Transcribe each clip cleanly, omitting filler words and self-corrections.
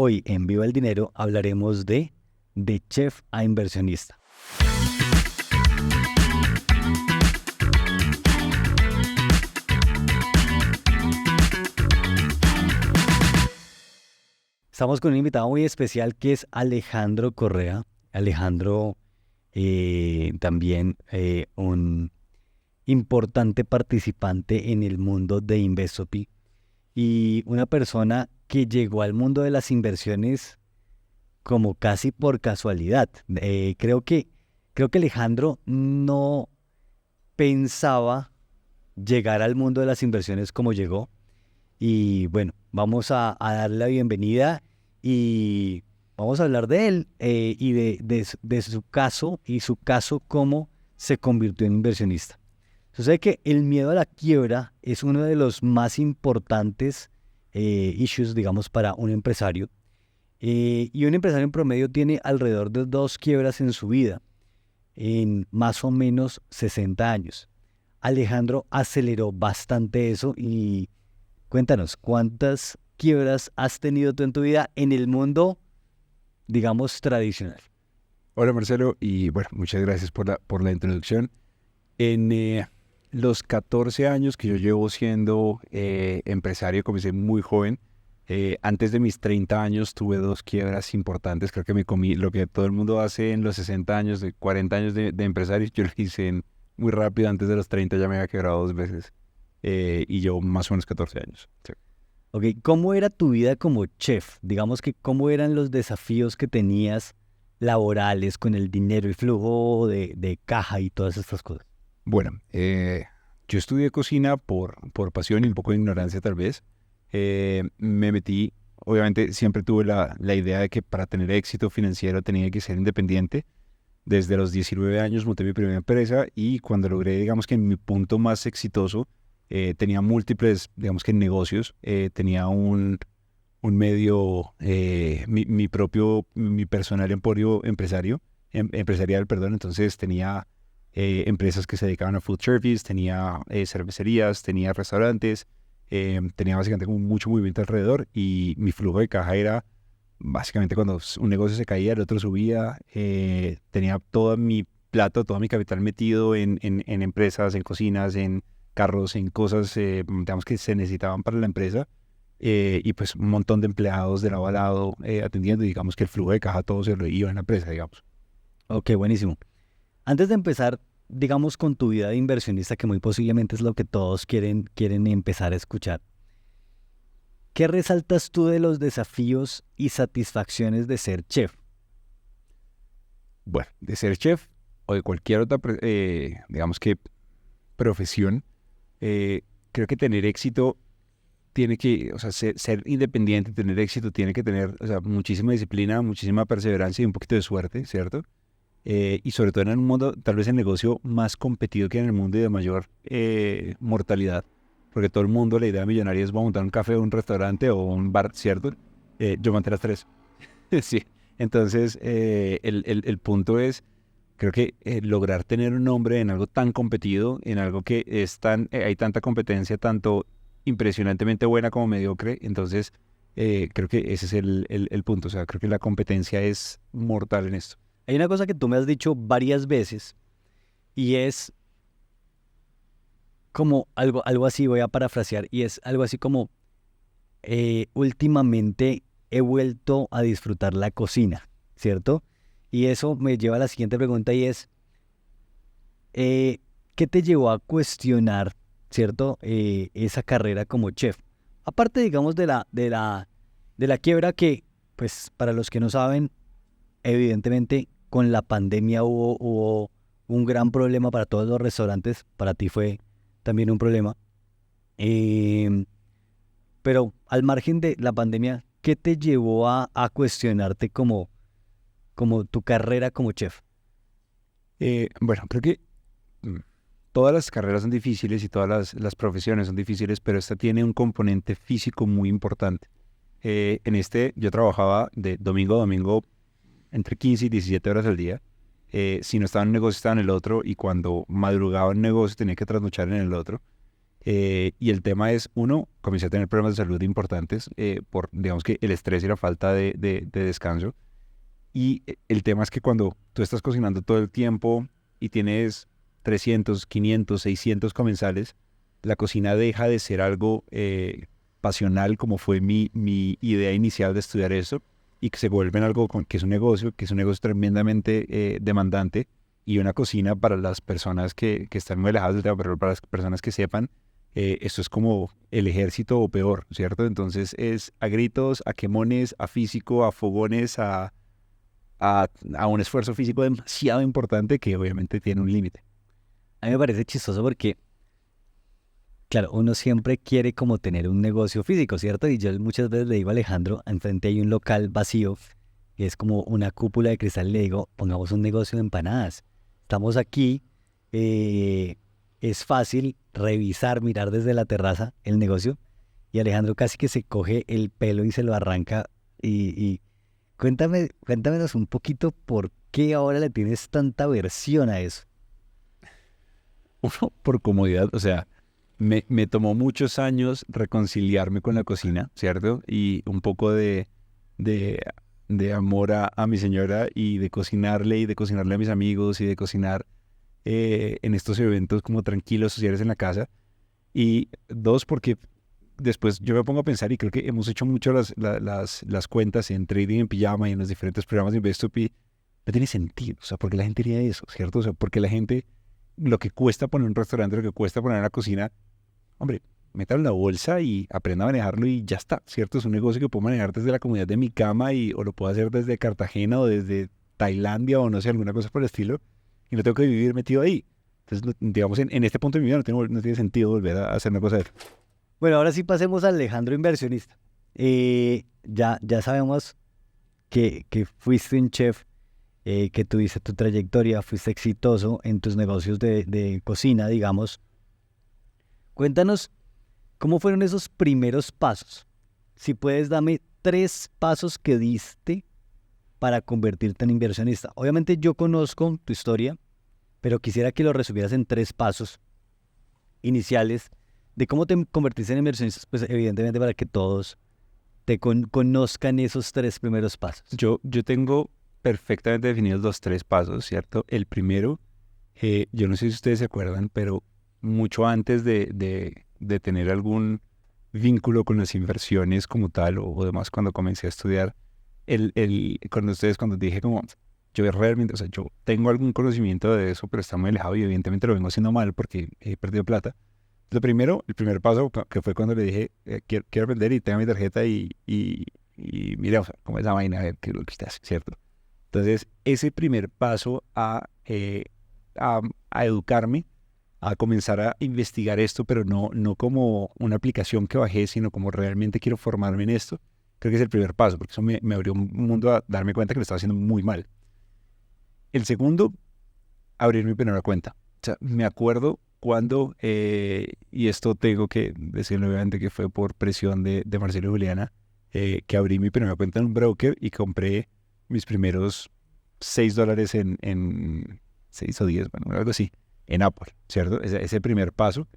Hoy en Viva el Dinero hablaremos de chef a inversionista. Estamos con un invitado muy especial que es Alejandro Correa. Alejandro también un importante participante en el mundo de Investopi y una persona que llegó al mundo de las inversiones como casi por casualidad. Creo que Alejandro no pensaba llegar al mundo de las inversiones como llegó. Y bueno, vamos a darle la bienvenida y vamos a hablar de él y de su caso y su caso cómo se convirtió en inversionista. Sucede que el miedo a la quiebra es uno de los más importantes issues, digamos, para un empresario. Y un empresario en promedio tiene alrededor de 2 quiebras en su vida, en más o menos 60 años. Alejandro aceleró bastante eso y cuéntanos, ¿cuántas quiebras has tenido tú en tu vida en el mundo, digamos, tradicional? Hola Marcelo, y bueno, muchas gracias por la introducción. En los 14 años que yo llevo siendo empresario, comencé muy joven. Antes de mis 30 años tuve 2 quiebras importantes. Creo que me comí lo que todo el mundo hace en los 60 años, de 40 años de empresario. Yo lo hice muy rápido, antes de los 30 ya me había quebrado 2 veces. Y llevo más o menos 14 años. Sí. Ok, ¿cómo era tu vida como chef? Digamos que ¿cómo eran los desafíos que tenías laborales con el dinero, el flujo de caja y todas estas cosas? Bueno, yo estudié cocina por pasión y un poco de ignorancia tal vez. Me metí, obviamente siempre tuve la idea de que para tener éxito financiero tenía que ser independiente. Desde los 19 años monté mi primera empresa y cuando logré, digamos que en mi punto más exitoso, tenía múltiples, digamos que negocios. Tenía un medio, mi personal emporio empresarial, perdón. Entonces tenía empresas que se dedicaban a food service, tenía cervecerías, tenía restaurantes, tenía básicamente como mucho movimiento alrededor y mi flujo de caja era básicamente cuando un negocio se caía, el otro subía. Tenía todo mi plato, todo mi capital metido en empresas, en cocinas, en carros, en cosas, digamos que se necesitaban para la empresa. Y pues un montón de empleados de lado a lado atendiendo, y digamos que el flujo de caja todo se lo iba en la empresa, digamos. Ok, buenísimo. Antes de empezar, digamos, con tu vida de inversionista, que muy posiblemente es lo que todos quieren empezar a escuchar, ¿qué resaltas tú de los desafíos y satisfacciones de ser chef? Bueno, de ser chef o de cualquier otra, digamos que profesión, creo que tener éxito tiene que, o sea, ser independiente, tener éxito tiene que tener, o sea, muchísima disciplina, muchísima perseverancia y un poquito de suerte, ¿cierto? Y sobre todo en un mundo, tal vez el negocio más competido que en el mundo y de mayor mortalidad, porque todo el mundo, la idea millonaria es montar un café, un restaurante o un bar, ¿cierto? Yo monté las 3. Sí. Entonces, el punto es, creo que lograr tener un nombre en algo tan competido, en algo que es hay tanta competencia, tanto impresionantemente buena como mediocre. Entonces, creo que ese es el punto. O sea, creo que la competencia es mortal en esto. Hay una cosa que tú me has dicho varias veces y es como algo así, voy a parafrasear, y es algo así como últimamente he vuelto a disfrutar la cocina, ¿cierto? Y eso me lleva a la siguiente pregunta y es, ¿qué te llevó a cuestionar, ¿cierto? Esa carrera como chef. Aparte, digamos, de la quiebra que, pues, para los que no saben, evidentemente con la pandemia hubo un gran problema para todos los restaurantes. Para ti fue también un problema. Pero al margen de la pandemia, ¿qué te llevó a cuestionarte como tu carrera como chef? Bueno, creo que todas las carreras son difíciles y todas las profesiones son difíciles, pero esta tiene un componente físico muy importante. Yo trabajaba de domingo a domingo entre 15 y 17 horas al día. Si no estaba en un negocio, estaba en el otro, y cuando madrugaba en un negocio tenía que trasnochar en el otro. Y el tema es, uno, comencé a tener problemas de salud importantes por, digamos que el estrés y la falta de descanso. Y el tema es que cuando tú estás cocinando todo el tiempo y tienes 300, 500, 600 comensales, la cocina deja de ser algo pasional como fue mi idea inicial de estudiar eso, y que se vuelve en algo que es un negocio, tremendamente demandante, y una cocina para las personas que están muy alejadas del tema, pero para las personas que sepan, esto es como el ejército o peor, ¿cierto? Entonces es a gritos, a quemones, a físico, a fogones, a un esfuerzo físico demasiado importante que obviamente tiene un límite. A mí me parece chistoso porque, claro, uno siempre quiere como tener un negocio físico, ¿cierto? Y yo muchas veces le digo a Alejandro, enfrente hay un local vacío, que es como una cúpula de cristal, y le digo, pongamos un negocio de empanadas. Estamos aquí, es fácil revisar, mirar desde la terraza el negocio, y Alejandro casi que se coge el pelo y se lo arranca. Y cuéntamenos un poquito por qué ahora le tienes tanta aversión a eso. Uno, por comodidad, o sea, me tomó muchos años reconciliarme con la cocina, ¿cierto? Y un poco de, de amor a mi señora, y de cocinarle a mis amigos, y de cocinar en estos eventos como tranquilos, sociales en la casa. Y dos, porque después yo me pongo a pensar, y creo que hemos hecho mucho las cuentas en Trading en Pijama y en los diferentes programas de Investopi. No tiene sentido, o sea, ¿por qué la gente haría eso, cierto? O sea, porque la gente, lo que cuesta poner un restaurante, lo que cuesta poner una cocina, hombre, métalo en la bolsa y aprenda a manejarlo y ya está, ¿cierto? Es un negocio que puedo manejar desde la comunidad de mi cama, o lo puedo hacer desde Cartagena o desde Tailandia o no sé, alguna cosa por el estilo, y no tengo que vivir metido ahí. Entonces, digamos, en este punto de mi vida no tiene sentido volver a hacer una cosa de eso. Bueno, ahora sí pasemos a Alejandro Inversionista. Ya sabemos que fuiste un chef, que tuviste tu trayectoria, fuiste exitoso en tus negocios de cocina, digamos. Cuéntanos cómo fueron esos primeros pasos. Si puedes, dame 3 pasos que diste para convertirte en inversionista. Obviamente yo conozco tu historia, pero quisiera que lo resumieras en 3 pasos iniciales de cómo te convertiste en inversionista, pues evidentemente para que todos te conozcan esos 3 primeros pasos. Yo tengo perfectamente definidos los 3 pasos, ¿cierto? El primero, yo no sé si ustedes se acuerdan, pero mucho antes de tener algún vínculo con las inversiones como tal, o demás, cuando comencé a estudiar, cuando dije como, yo realmente, o sea, yo tengo algún conocimiento de eso, pero está muy alejado y evidentemente lo vengo haciendo mal porque he perdido plata. El primer paso que fue cuando le dije, quiero vender y tengo mi tarjeta y mira, o sea, cómo es la vaina, a ver qué es lo que usted hace, ¿cierto? Entonces, ese primer paso a educarme, a comenzar a investigar esto, pero no como una aplicación que bajé, sino como realmente quiero formarme en esto, creo que es el primer paso, porque eso me abrió un mundo a darme cuenta que lo estaba haciendo muy mal. El segundo, abrir mi primera cuenta. O sea, me acuerdo cuando, y esto tengo que decirlo obviamente que fue por presión de Marcelo y Juliana, que abrí mi primera cuenta en un broker y compré mis primeros $6 en 6 o 10, bueno, algo así, en Apple, ¿cierto? Ese primer paso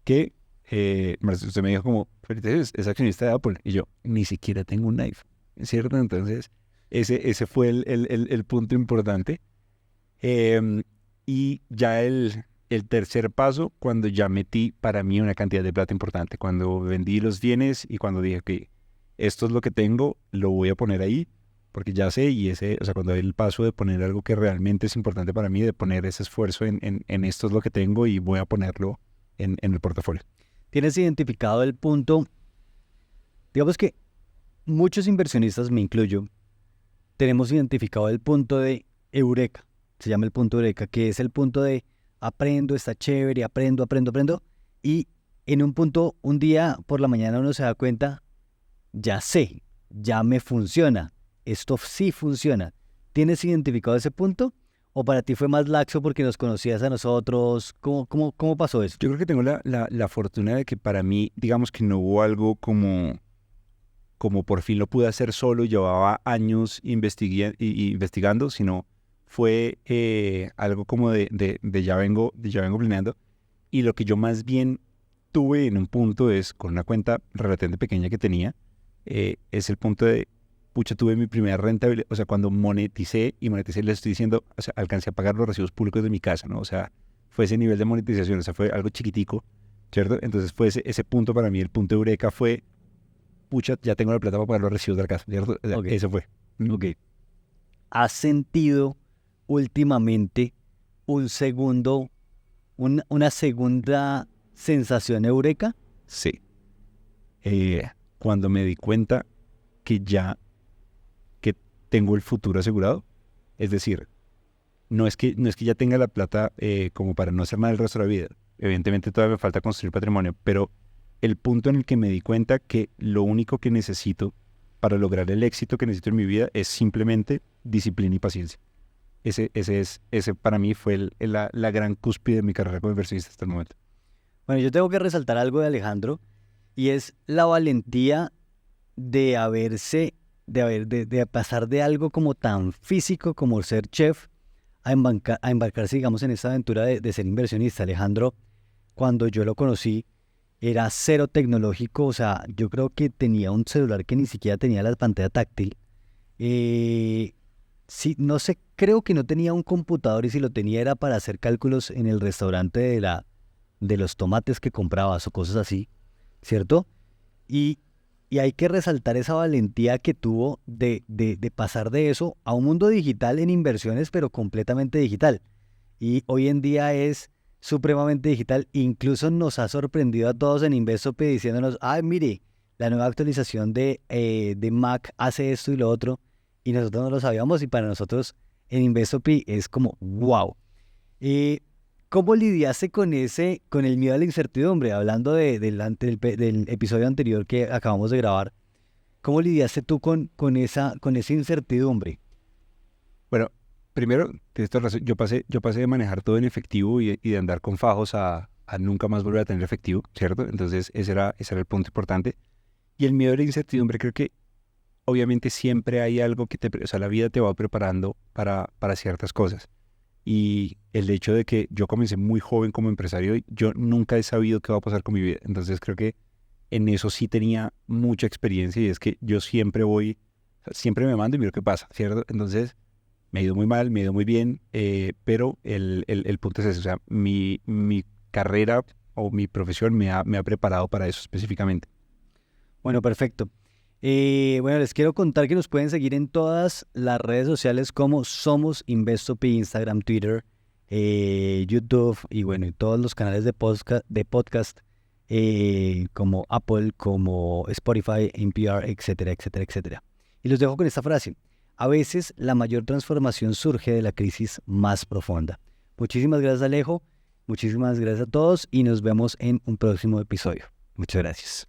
que usted me dijo como, Felipe, es accionista de Apple, y yo ni siquiera tengo un iPhone, ¿cierto? Entonces, ese fue el punto importante. Y ya el tercer paso, cuando ya metí para mí una cantidad de plata importante, cuando vendí los bienes y cuando dije que esto es lo que tengo, lo voy a poner ahí, porque ya sé, o sea, cuando hay el paso de poner algo que realmente es importante para mí, de poner ese esfuerzo en esto es lo que tengo y voy a ponerlo en el portafolio. ¿Tienes identificado el punto? Digamos que muchos inversionistas, me incluyo, tenemos identificado el punto de eureka. Se llama el punto eureka, que es el punto de aprendo, está chévere, aprendo. Y en un punto, un día por la mañana uno se da cuenta, ya sé, ya me funciona, esto sí funciona. ¿Tienes identificado ese punto? ¿O para ti fue más laxo porque nos conocías a nosotros? ¿Cómo pasó eso? Yo creo que tengo la fortuna de que para mí, digamos que no hubo algo como por fin lo pude hacer solo, llevaba años investigando, sino fue algo como de ya vengo planeando. Y lo que yo más bien tuve en un punto es, con una cuenta relativamente pequeña que tenía, es el punto de, pucha, tuve mi primera rentabilidad, o sea, cuando moneticé, les estoy diciendo, o sea, alcancé a pagar los recibos públicos de mi casa, ¿no? O sea, fue ese nivel de monetización, o sea, fue algo chiquitico, ¿cierto? Entonces fue ese punto para mí, el punto de eureka fue, pucha, ya tengo la plata para pagar los recibos de la casa, ¿cierto? O sea, Ok. eso fue. Ok. ¿Has sentido últimamente un segundo, una segunda sensación eureka? Sí. Cuando me di cuenta que que tengo el futuro asegurado, es decir, no es que ya tenga la plata como para no hacer nada el resto de la vida. Evidentemente todavía me falta construir patrimonio, pero el punto en el que me di cuenta que lo único que necesito para lograr el éxito que necesito en mi vida es simplemente disciplina y paciencia. Ese para mí fue la gran cúspide de mi carrera como inversionista hasta el momento. Bueno, yo tengo que resaltar algo de Alejandro y es la valentía de de pasar de algo como tan físico como ser chef a embarcarse, digamos, en esta aventura de ser inversionista. Alejandro, cuando yo lo conocí, era cero tecnológico, o sea, yo creo que tenía un celular que ni siquiera tenía la pantalla táctil. Sí, no sé, creo que no tenía un computador y si lo tenía era para hacer cálculos en el restaurante de los tomates que comprabas o cosas así, ¿cierto? Y, y hay que resaltar esa valentía que tuvo de pasar de eso a un mundo digital en inversiones, pero completamente digital. Y hoy en día es supremamente digital. Incluso nos ha sorprendido a todos en Investope diciéndonos, ay, mire, la nueva actualización de Mac hace esto y lo otro. Y nosotros no lo sabíamos y para nosotros en Investope es como, wow. ¿Cómo lidiaste con el miedo a la incertidumbre? Hablando del episodio anterior que acabamos de grabar, ¿cómo lidiaste tú con esa incertidumbre? Bueno, primero, tienes toda razón, yo pasé de manejar todo en efectivo y de andar con fajos a nunca más volver a tener efectivo, ¿cierto? Entonces ese era el punto importante. Y el miedo a la incertidumbre, creo que obviamente siempre hay algo o sea, la vida te va preparando para ciertas cosas. Y el hecho de que yo comencé muy joven como empresario, yo nunca he sabido qué va a pasar con mi vida. Entonces creo que en eso sí tenía mucha experiencia y es que yo siempre o sea, siempre me mando y miro qué pasa, ¿cierto? Entonces me ha ido muy mal, me ha ido muy bien, pero el punto es ese, o sea, mi carrera o mi profesión me ha preparado para eso específicamente. Bueno, perfecto. Bueno, les quiero contar que nos pueden seguir en todas las redes sociales como Somos Investope, Instagram, Twitter, YouTube y bueno, y todos los canales de podcast como Apple, como Spotify, NPR, etcétera, etcétera, etcétera. Y los dejo con esta frase. A veces la mayor transformación surge de la crisis más profunda. Muchísimas gracias, Alejo. Muchísimas gracias a todos y nos vemos en un próximo episodio. Muchas gracias.